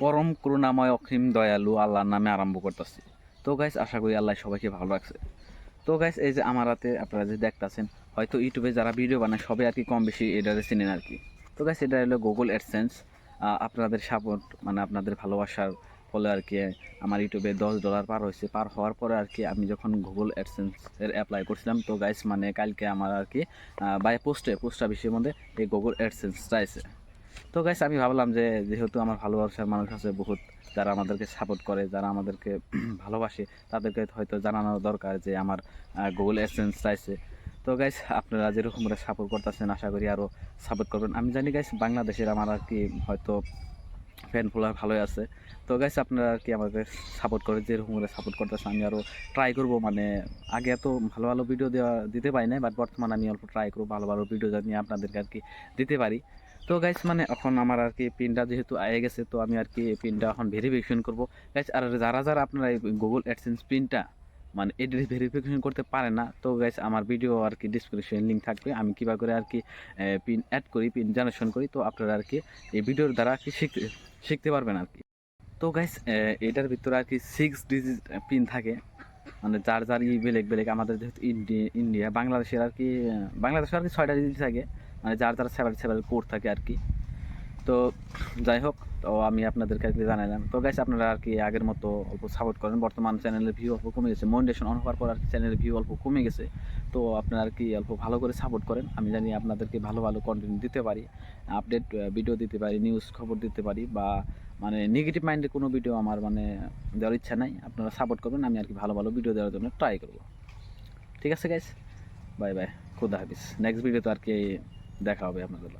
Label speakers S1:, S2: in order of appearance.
S1: পরম করুণাময় অসীম দয়ালু আল্লাহর নামে আরম্ভ করতেছি। তো গাইস, আশা করি আল্লাহ সবাইকে ভালো রাখছে। তো গাইস, এই যে আমার হাতে আপনারা যে দেখতেছেন, হয়তো ইউটিউবে যারা ভিডিও বানায় সবাই আর কি কম বেশি এটারে চিনেন আর কি। তো গাইস, এটা হলো গুগল অ্যাডসেন্স। আপনাদের সাপোর্ট মানে আপনাদের ভালোবাসার ফলে আর কি আমার ইউটিউবে $10 পার হয়েছে। পার হওয়ার পরে আর কি আমি যখন গুগল অ্যাডসেন্স এর অ্যাপ্লাই করছিলাম, তো গাইস মানে কালকে আমার আর কি বাই পোস্ট অফিসের মধ্যে এই গুগল অ্যাডসেন্সটা আছে। তো গাইস, আমি ভাবলাম যে যেহেতু আমার ভালোবাসার মানুষ আছে বহুত, যারা আমাদেরকে সাপোর্ট করে, যারা আমাদেরকে ভালোবাসে, তাদেরকে হয়তো জানানো দরকার যে আমার গুগল অ্যাডসেন্স চাইছে। তো গাইস, আপনারা যেরকম করে সাপোর্ট করতেছেন আশা করি আরও সাপোর্ট করবেন। আমি জানি গাইস বাংলাদেশের আমার আর কি হয়তো ফ্যান ফলোয়ার ভালোই আছে। তো গাইস, আপনারা আর কি আমাকে সাপোর্ট করে যেরকম করে সাপোর্ট করতেছেন আমি আরও ট্রাই করব। মানে আগে এত ভালো ভালো ভিডিও দিতে পারি না, বাট বর্তমানে আমি অল্প ট্রাই করবো ভালো ভালো ভিডিও জানি আপনাদেরকে আর কি দিতে পারি। তো গাইস মানে এখন আমার আর কি পিনটা যেহেতু আয়ে গেছে, তো আমি আর কি পিনটা এখন ভেরিফিকেশন করব গাইস। আর যারা যারা আপনারা এই গুগল অ্যাডসেন্স পিনটা মানে এডিট ভেরিফিকেশন করতে পারে না, তো গাইস আমার ভিডিও আর কি ডিসক্রিপশন লিঙ্ক থাকবে, আমি কীভাবে করে আর কি পিন অ্যাড করি, পিন জেনারেশন করি। তো আপনারা আর কি এই ভিডিওর দ্বারা আর কি শিখতে পারবেন আর কি। তো গাইস, এটার ভিতরে আর কি 6 ডিজিট পিন থাকে। মানে যার যার বেলেগ বেলেগ, আমাদের যেহেতু ইন্ডিয়া বাংলাদেশের আর কি বাংলাদেশের আর কি 6টা ডিজিট থাকে। মানে যার যার সেপারেট সেপারেট কোড থাকে আর কি। তো যাই হোক, তো আমি আপনাদেরকে আর কি জানালাম। তো গাইস, আপনারা আর কি আগের মতো অল্প সাপোর্ট করেন। বর্তমান চ্যানেলের ভিউ অল্প কমে গেছে, মনিটাইজেশন অন হওয়ার পর আর কি চ্যানেলের ভিউ অল্প কমে গেছে। তো আপনারা আর কি অল্প ভালো করে সাপোর্ট করেন। আমি জানি আপনাদেরকে ভালো ভালো কন্টেন্ট দিতে পারি, আপডেট ভিডিও দিতে পারি, নিউজ খবর দিতে পারি, বা মানে নেগেটিভ মাইন্ডের কোনো ভিডিও আমার মানে দেওয়ার ইচ্ছা নাই। আপনারা সাপোর্ট করবেন, আমি আর কি ভালো ভালো ভিডিও দেওয়ার জন্য ট্রাই করব। ঠিক আছে গাইস, বাই বাই, খুদা হাফিজ। নেক্সট ভিডিওতে আর কি দেখা হবে আপনাদের।